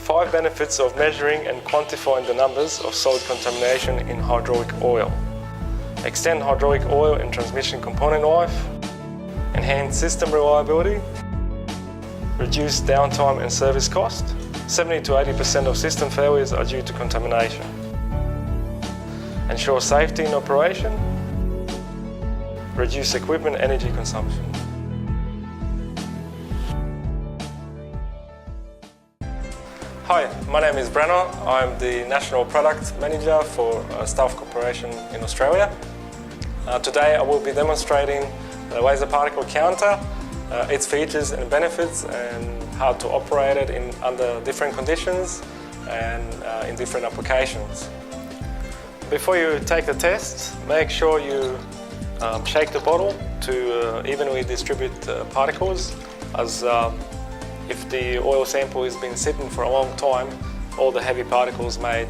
5 benefits of measuring and quantifying the numbers of solid contamination in hydraulic oil. Extend hydraulic oil and transmission component life. Enhance system reliability. Reduce downtime and service cost. 70 to 80% of system failures are due to contamination. Ensure safety in operation. Reduce equipment energy consumption. Hi, my name is Brenner. I'm the National Product Manager for STAUFF Corporation in Australia. Today I will be demonstrating the laser particle counter, its features and benefits, and how to operate it under different conditions and in different applications. Before you take the test, make sure you shake the bottle to evenly distribute particles, as if the oil sample has been sitting for a long time, all the heavy particles may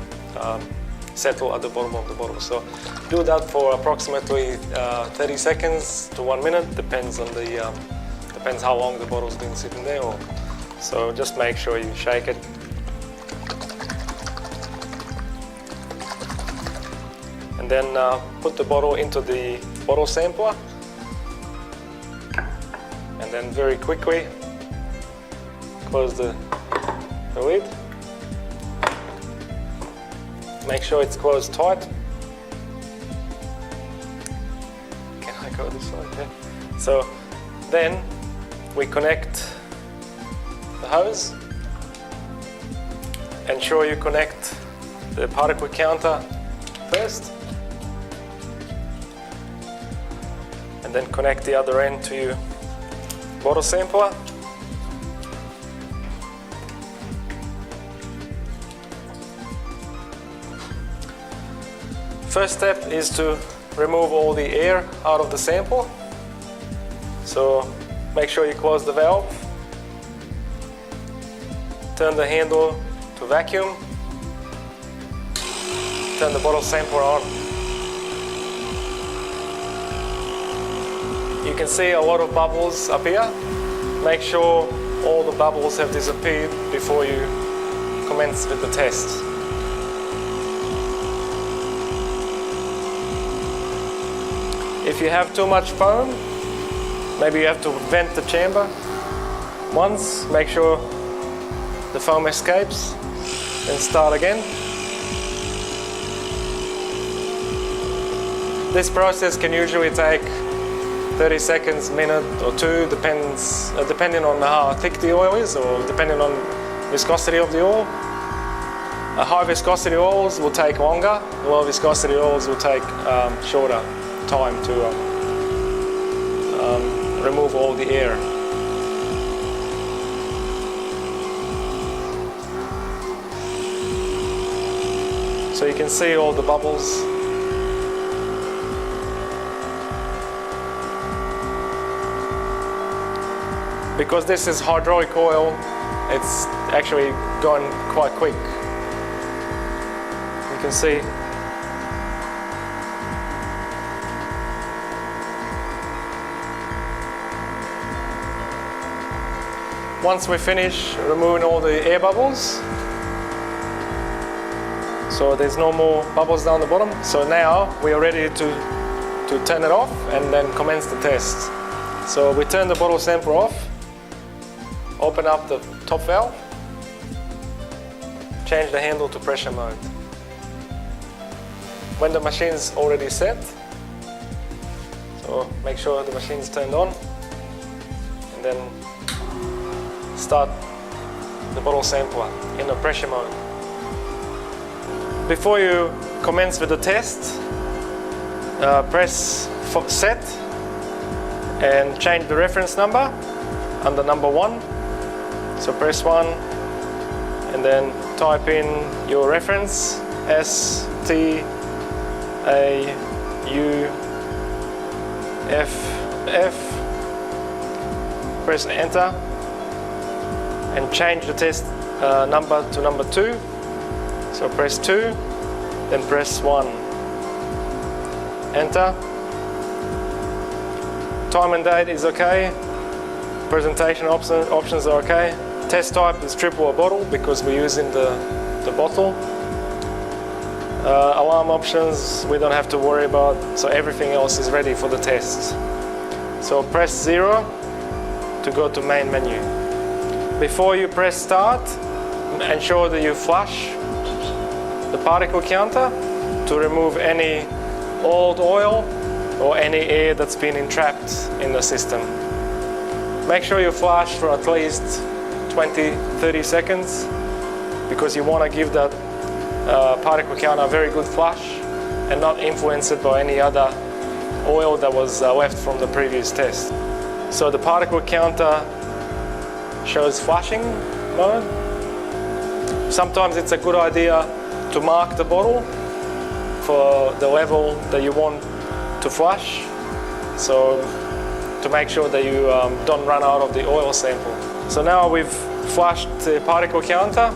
settle at the bottom of the bottle. So do that for approximately 30 seconds to 1 minute, depends how long the bottle's been sitting there. So just make sure you shake it. And then put the bottle into the bottle sampler, and then very quickly close the lid. Make sure it's closed tight. Can I go this way? Yeah. So then we connect the hose. Ensure you connect the particle counter first, and then connect the other end to your bottle sampler. First step is to remove all the air out of the sample. So make sure you close the valve. Turn the handle to vacuum. Turn the bottle sampler on. You can see a lot of bubbles up here. Make sure all the bubbles have disappeared before you commence with the test. If you have too much foam, maybe you have to vent the chamber once, make sure the foam escapes, then start again. This process can usually take 30 seconds, minute or two, depending on how thick the oil is, or depending on viscosity of the oil. High viscosity oils will take longer, low viscosity oils will take shorter time to remove all the air. So you can see all the bubbles. Because this is hydraulic oil, it's actually going quite quick. You can see. Once we finish removing all the air bubbles, so there's no more bubbles down the bottom, so now we are ready to turn it off and then commence the test. So we turn the bottle sampler off, open up the top valve, change the handle to pressure mode. When the machine's already set, so make sure the machine's turned on, and then start the bottle sampler in the pressure mode. Before you commence with the test, press set and change the reference number under number 1. So press 1 and then type in your reference, STAUFF. Press enter and change the test number to number 2. So press 2, then press 1. Enter. Time and date is okay. Presentation options are okay. Test type is triple or bottle because we're using the bottle. Alarm options we don't have to worry about, so everything else is ready for the test. So press 0 to go to main menu. Before you press start, ensure that you flush the particle counter to remove any old oil or any air that's been entrapped in the system. Make sure you flush for at least 20-30 seconds because you want to give that particle counter a very good flush and not influence it by any other oil that was left from the previous test. So the particle counter shows flushing mode. Sometimes it's a good idea to mark the bottle for the level that you want to flush, so to make sure that you don't run out of the oil sample. So now we've flushed the particle counter,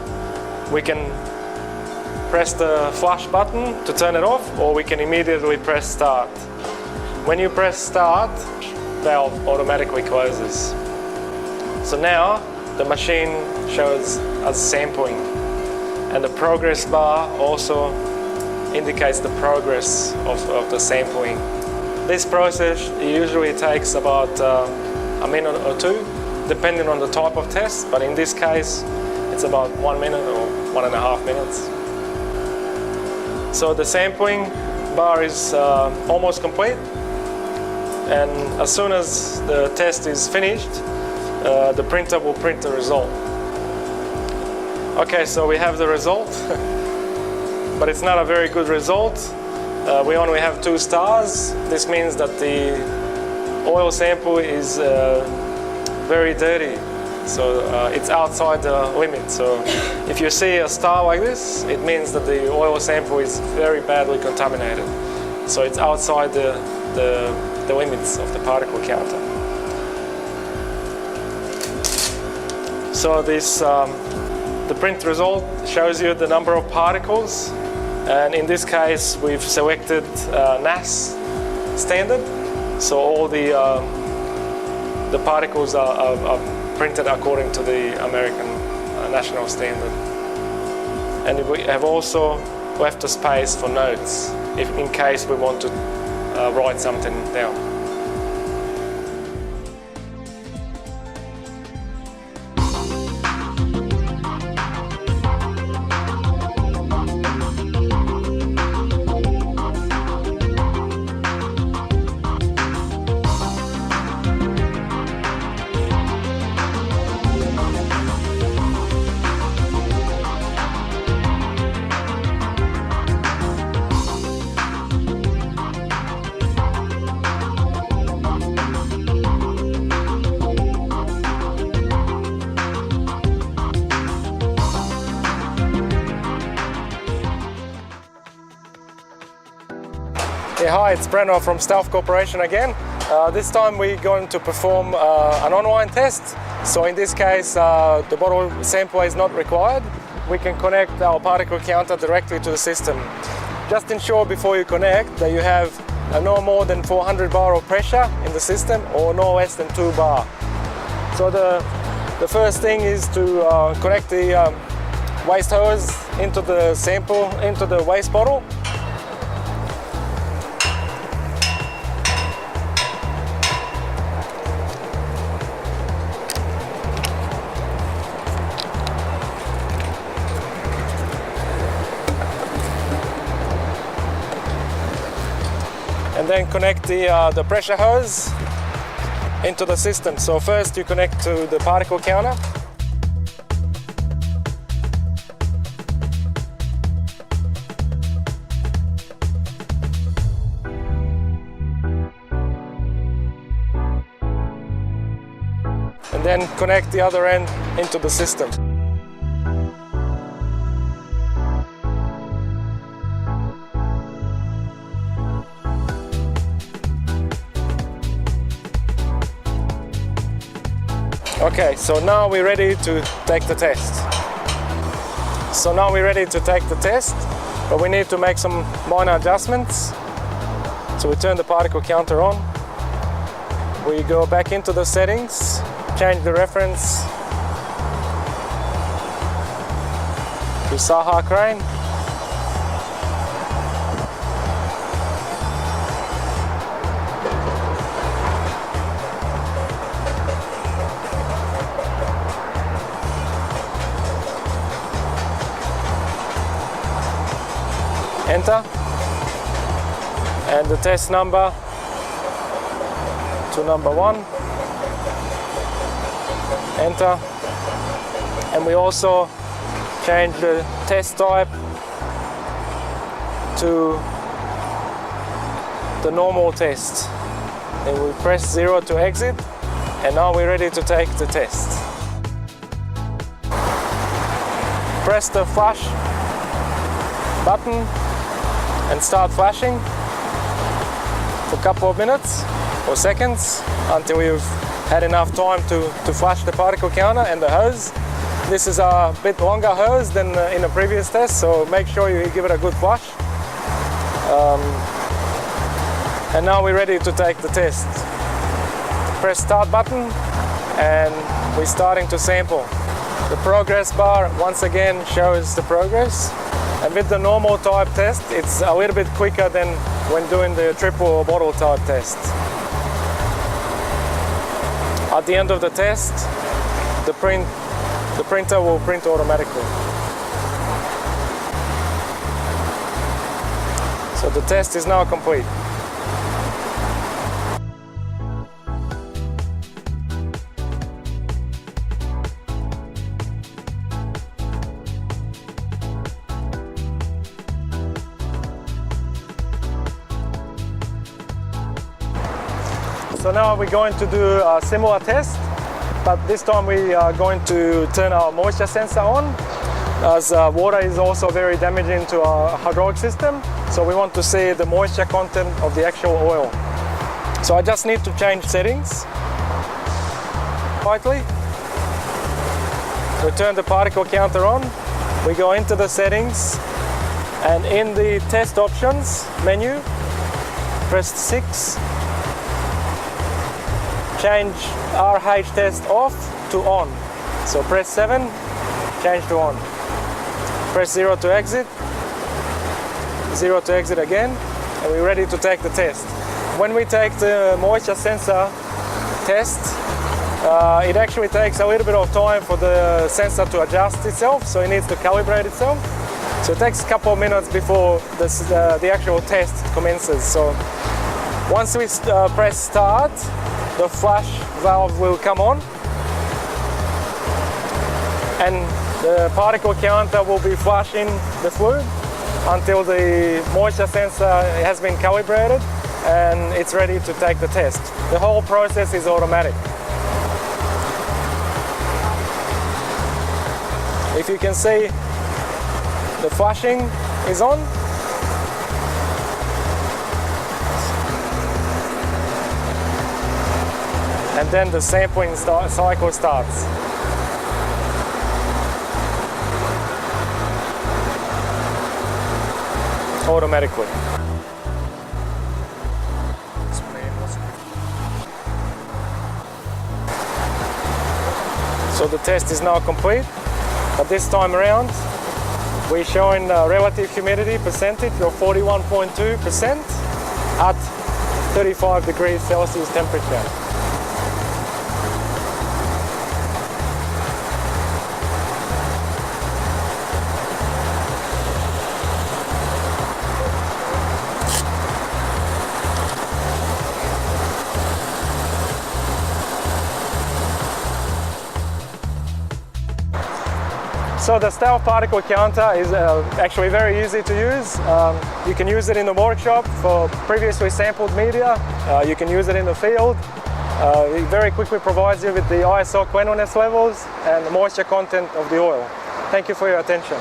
we can press the flush button to turn it off, or we can immediately press start. When you press start, the valve automatically closes. So now the machine shows us sampling, and the progress bar also indicates the progress of the sampling. This process usually takes about a minute or two, depending on the type of test, but in this case it's about 1 minute or 1.5 minutes. So the sampling bar is almost complete, and as soon as the test is finished, the printer will print the result. Okay, so we have the result, but it's not a very good result. We only have 2 stars. This means that the oil sample is very dirty, so it's outside the limit. So if you see a star like this, it means that the oil sample is very badly contaminated. So it's outside the limits of the particle counter. So this the print result shows you the number of particles, and in this case we've selected NAS standard, so all the particles are printed according to the American national standard. And we have also left a space for notes in case we want to write something down. Yeah, hi, it's Brenno from STAUFF Corporation again. This time we're going to perform an online test. So in this case, the bottle sample is not required. We can connect our particle counter directly to the system. Just ensure before you connect that you have no more than 400 bar of pressure in the system or no less than 2 bar. So the first thing is to connect the waste hose into the sample, into the waste bottle. And then connect the pressure hose into the system. So first you connect to the particle counter. And then connect the other end into the system. Okay, so now we're ready to take the test. But we need to make some minor adjustments. So we turn the particle counter on. We go back into the settings, change the reference to Saha crane. Enter, and the test number to number 1, enter, and we also change the test type to the normal test. Then we press 0 to exit, and now we're ready to take the test. Press the flash button and start flashing for a couple of minutes or seconds until you've had enough time to flash the particle counter and the hose. This is a bit longer hose than in the previous test, so make sure you give it a good flush. And now we're ready to take the test. Press start button and we're starting to sample. The progress bar once again shows the progress. And with the normal type test, it's a little bit quicker than when doing the triple or bottle type test. At the end of the test, the printer will print automatically. So the test is now complete. So now we're going to do a similar test, but this time we are going to turn our moisture sensor on, as water is also very damaging to our hydraulic system. So we want to see the moisture content of the actual oil. So I just need to change settings quietly. We turn the particle counter on, we go into the settings, and in the test options menu, press 6. Change RH test off to on. So press 7, change to on. Press 0 to exit, 0 to exit again, and we're ready to take the test. When we take the moisture sensor test, it actually takes a little bit of time for the sensor to adjust itself, so it needs to calibrate itself. So it takes a couple of minutes before the actual test commences. So once we press start, the flash valve will come on and the particle counter will be flushing the fluid until the moisture sensor has been calibrated and it's ready to take the test. The whole process is automatic. If you can see, the flushing is on. And then the sampling cycle starts. Automatically. So the test is now complete, but this time around we're showing a relative humidity percentage of 41.2% at 35 degrees Celsius temperature. So the STAUFF particle counter is actually very easy to use. You can use it in the workshop for previously sampled media. You can use it in the field. It very quickly provides you with the ISO cleanliness levels and the moisture content of the oil. Thank you for your attention.